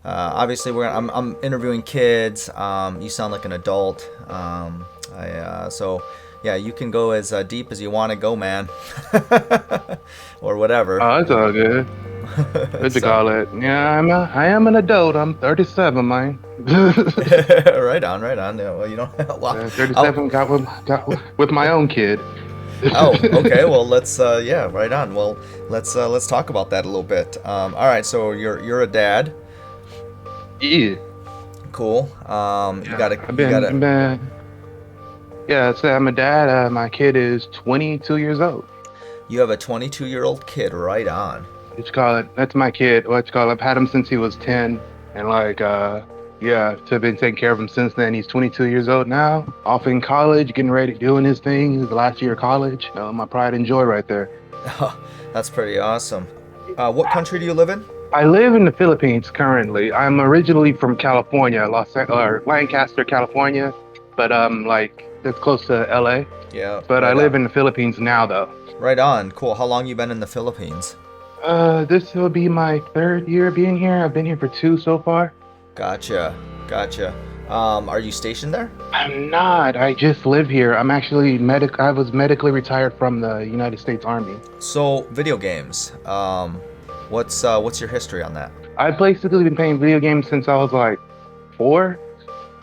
Obviously, I'm interviewing kids. You sound like an adult. So yeah, you can go as deep as you want to go, man, or whatever. Oh, it's all good. What you So call it? Yeah, I am an adult. I'm 37, man. right on, right on. Yeah, well, you don't. Well, I'll, 37 got with my own kid. oh, okay. Well, let's yeah, right on. Well, let's talk about that a little bit. All right. So you're a dad. Yeah, Cool. You yeah. got a I've you got been, a been yeah. So I'm a dad. My kid is 22 years old. you have a 22-year-old kid. Right on. What you call it? That's my kid. What you call it? I've had him since he was 10, and yeah, so I've been taking care of him since then. He's 22 years old now, off in college, getting ready, doing his thing. His last year of college. My pride and joy right there. That's pretty awesome. What country do you live in? I live in the Philippines currently. I'm originally from California, or Lancaster, California, but like that's close to LA. Yeah, But I right live on. in the Philippines now, though. Right on. Cool. How long you been in the Philippines? This will be my third year being here. I've been here for two so far. Gotcha. Gotcha. Are you stationed there? I'm not. I just live here. I'm actually medic. I was medically retired from the United States Army. So, video games. What's your history on that? I've basically been playing video games since I was like four.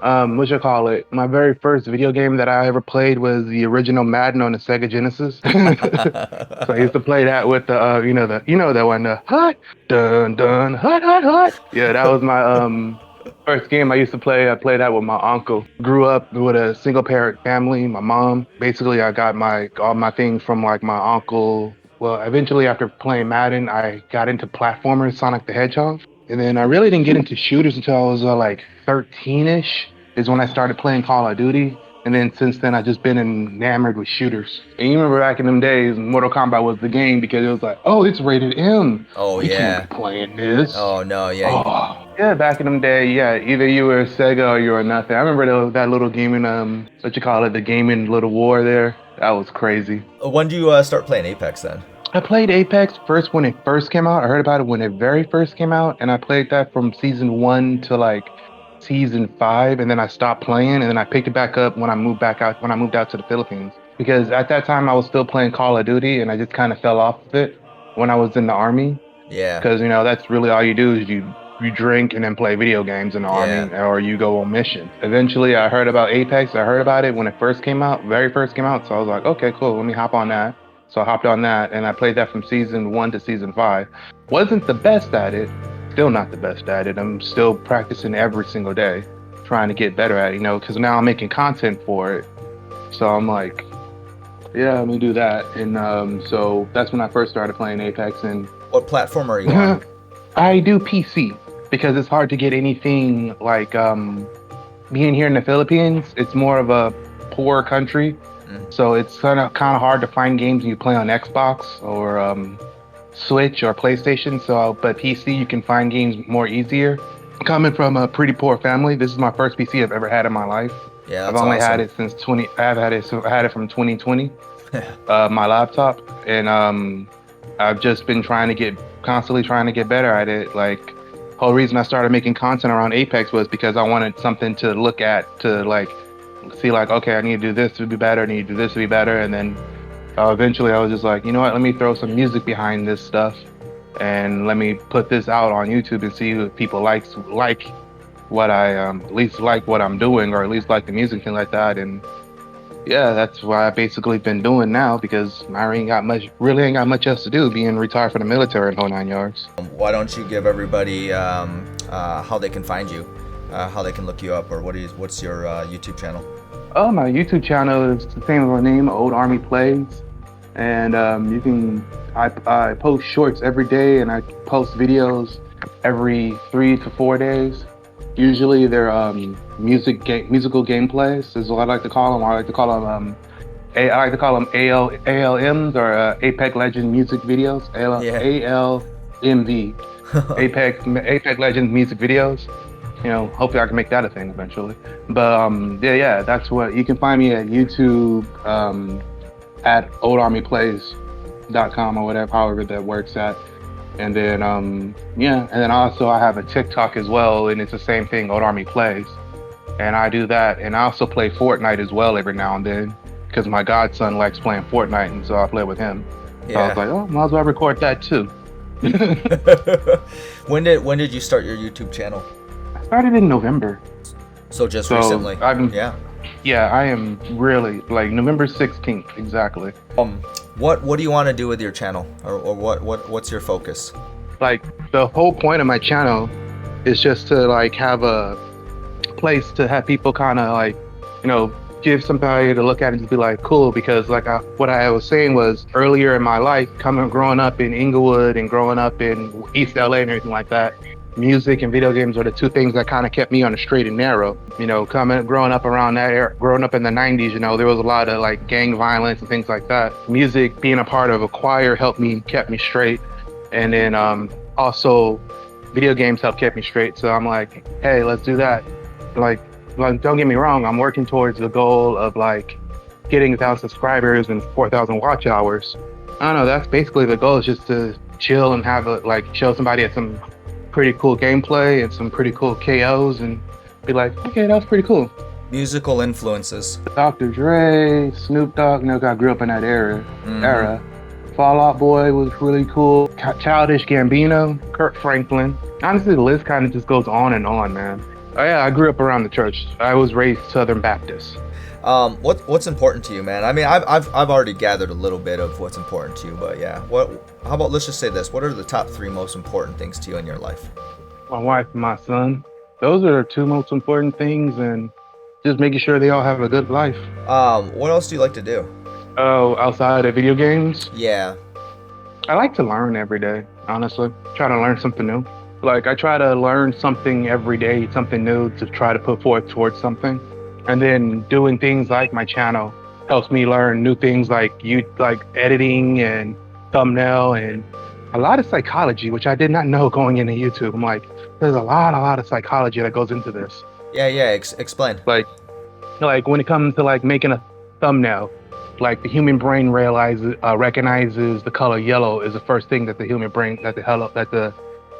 What you call it? My very first video game that I ever played was the original Madden on the Sega Genesis. So I used to play that with the that one, the hot dun dun hot hot hot. Yeah, that was my first game I used to play. I played that with my uncle. Grew up with a single parent family. My mom. Basically, I got my all my things from like my uncle. Well, eventually after playing Madden, I got into platformers, Sonic the Hedgehog. And then I really didn't get into shooters until I was like 13ish is when I started playing Call of Duty. And then since then, I've just been enamored with shooters. And you remember back in them days, Mortal Kombat was the game because it was like, oh, it's rated M. Oh We can't yeah. be playing this. Oh no, yeah. Oh, yeah, back in them days, yeah, either you were a Sega or you were nothing. I remember that little gaming, what you call it, the gaming little war there. That was crazy. When do you start playing Apex then? I played Apex first when it first came out. I heard about it when it very first came out, and I played that from season one to like season five, and then I stopped playing, and then I picked it back up when I moved out to the Philippines. Because at that time I was still playing Call of Duty, and I just kind of fell off of it when I was in the army. Yeah. Because that's really all you do is you drink and then play video games in the Yeah. army, or you go on mission. Eventually, I heard about Apex. I heard about it when it first came out, very first came out. So I was like, okay, cool. Let me hop on that. So I hopped on that, and I played that from season one to season five. Wasn't the best at it. Still not the best at it. I'm still practicing every single day, trying to get better at it. Because now I'm making content for it. So I'm like, yeah, let me do that. And so that's when I first started playing Apex, and What platform are you on? I do PC because it's hard to get anything like being here in the Philippines. It's more of a poor country, so it's kind of hard to find games you play on Xbox or Switch or PlayStation. So, but PC you can find games more easier. Coming from a pretty poor family, this is my first PC I've ever had in my life. Yeah, I've that's only had awesome. it since 20. I had it from 2020. My laptop, and I've just been constantly trying to get better at it. Like, whole reason I started making content around Apex was because I wanted something to look at to like see like, okay, I need to do this to be better, I need to do this to be better, and then eventually I was just like, you know what, let me throw some music behind this stuff, and let me put this out on YouTube and see if people like what I at least like what I'm doing, or at least like the music and like that. And yeah, that's what I basically been doing now because I really ain't got much else to do, being retired from the military and whole nine yards. Why don't you give everybody how they can find you, how they can look you up, or what's your YouTube channel? Oh, my YouTube channel is the same as my name, Oldarmyplays, and I post shorts every day, and I post videos every 3 to 4 days. Usually they're musical gameplays is what I like to call them. I like to call them ALMs, or Apex Legend music videos. Yeah. ALMV, Apex Legends music videos. Hopefully I can make that a thing eventually. But yeah, that's what you can find me at YouTube, at oldarmyplays.com or whatever, however that works at. And then yeah, and then also I have a TikTok as well, and it's the same thing, Oldarmyplays. And I do that, and I also play Fortnite as well every now and then because my godson likes playing Fortnite, and so I play with him. So I was Yeah. like, oh, might as well record that too. When did you start your YouTube channel? I started in November, So just so recently. I'm Yeah. yeah, I am really like November 16th exactly. Um, what do you want to do with your channel, or what's your focus? Like the whole point of my channel is just to like have a place to have people kind of like, you know, give somebody to look at and just be like, cool. Because like what I was saying was earlier in my life, growing up in Inglewood and growing up in East LA and everything like that, music and video games are the two things that kind of kept me on the straight and narrow. You know, growing up around that era, growing up in the 90s, you know, there was a lot of like gang violence and things like that. Music, being a part of a choir kept me straight. And then also video games helped keep me straight. So I'm like, hey, let's do that. Like, don't get me wrong, I'm working towards the goal of like getting 1,000 subscribers and 4,000 watch hours. I don't know, that's basically the goal, is just to chill and have like show somebody some pretty cool gameplay and some pretty cool KOs and be like, okay, that was pretty cool. Musical influences. Dr. Dre, Snoop Dogg, you know, I grew up in that era. Mhm. Fall Out Boy was really cool. Childish Gambino, Kurt Franklin. Honestly, the list kind of just goes on, man. Oh yeah, I grew up around the church. I was raised Southern Baptist. What's important to you, man? I mean, I've already gathered a little bit of what's important to you, but yeah. How about, let's just say this: what are the top 3 most important things to you in your life? My wife and my son. Those are the two most important things, and just making sure they all have a good life. What else do you like to do? Oh, outside of video games, Yeah. I like to learn every day, honestly. Try to learn something new. Like I try to learn something every day, something new to try to put forth towards something. And then doing things like my channel helps me learn new things like editing and thumbnail and a lot of psychology, which I did not know going into YouTube. I'm like, there's a lot of psychology that goes into this. Yeah. Explain. Like when it comes to like making a thumbnail, like the human brain recognizes the color yellow is the first thing that the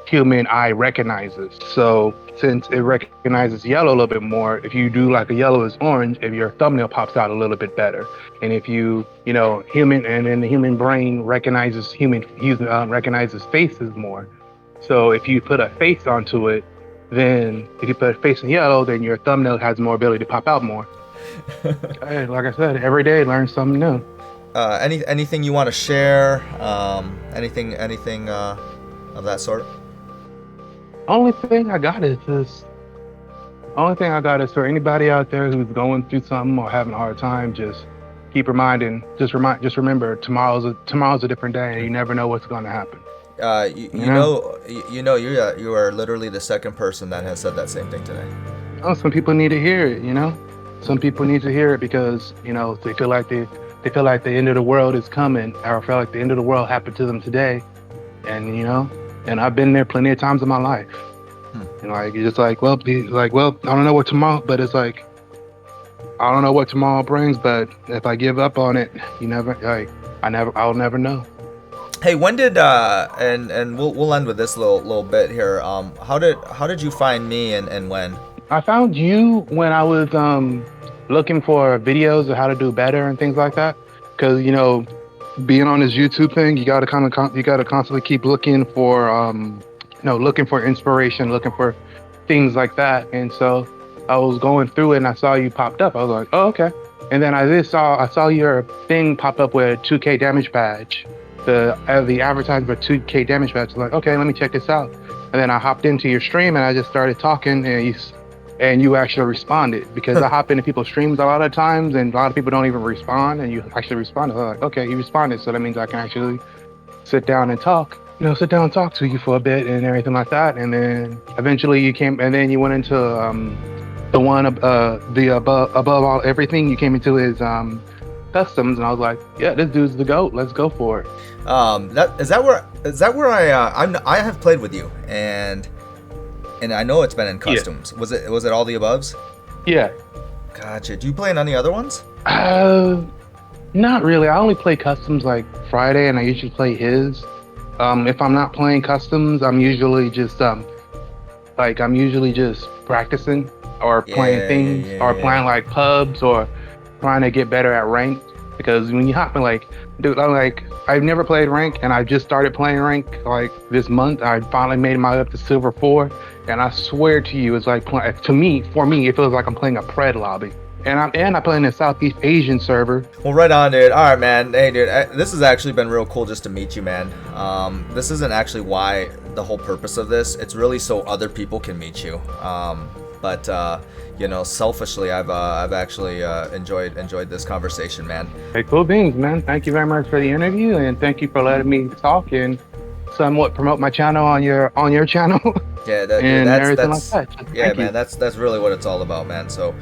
human eye recognizes. So since it recognizes yellow a little bit more, if you do like a yellow is orange, if your thumbnail pops out a little bit better. And if you know, and then the human brain recognizes recognizes faces more. So if you put a face onto it, then if you put a face in yellow, then your thumbnail has more ability to pop out more. Hey, like I said, every day learn something new. Anything you want to share? Anything of that sort? Only thing I got is for anybody out there who's going through something or having a hard time, just keep reminding, just remember tomorrow's a different day, and you never know what's going to happen. You are literally the second person that has said that same thing today. Oh, some people need to hear it, you know. Some people need to hear it because they feel like the end of the world is coming, or feel like the end of the world happened to them today, and and I've been there plenty of times in my life. And like you're just like, well, I don't know what tomorrow, but it's like I don't know what tomorrow brings, but if I give up on it, I'll never know. Hey, when did and we'll end with this little bit here. How did you find me and when? I found you when I was looking for videos of how to do better and things like that. Because being on this YouTube thing, you gotta constantly keep looking for looking for inspiration, looking for things like that. And so I was going through it and I saw you popped up. I was like, oh, okay. And then I saw your thing pop up with a 2K damage badge. The advertisement for 2K damage badge. I was like, okay, let me check this out. And then I hopped into your stream and I just started talking, and you actually responded, because I hop into people's streams a lot of times and a lot of people don't even respond, and you actually responded. I'm like, okay, you responded, so that means I can actually sit down and talk to you for a bit and everything like that. And then eventually you came, and then you went into the one above all everything. You came into his customs, and I was like, yeah, this dude's the GOAT. Let's go for it. Is that where I have played with you, and I know it's been in customs. Yeah. Was it all the aboves? Yeah. Gotcha. Do you play in any other ones? Not really. I only play customs like Friday, and I usually play his. If I'm not playing customs, I'm usually just I'm usually just practicing or playing Yeah, yeah, things yeah, or yeah. playing like pubs or trying to get better at ranked. Because when you hop in, like, dude, I've never played rank and I just started playing rank like this month. I finally made my up to silver 4, and I swear to you, it's like for me, it feels like I'm playing a pred lobby. And I play in a Southeast Asian server. Well, right on, dude. All right, man. Hey, dude, this has actually been real cool just to meet you, man. This isn't actually why the whole purpose of this. It's really so other people can meet you. But you know, selfishly, I've actually enjoyed this conversation, man. Hey, cool beans, man. Thank you very much for the interview, and thank you for letting me talk and somewhat promote my channel on your channel Yeah, that, dude, and everything like that. yeah, Thank man. you. That's really what it's all about, man. So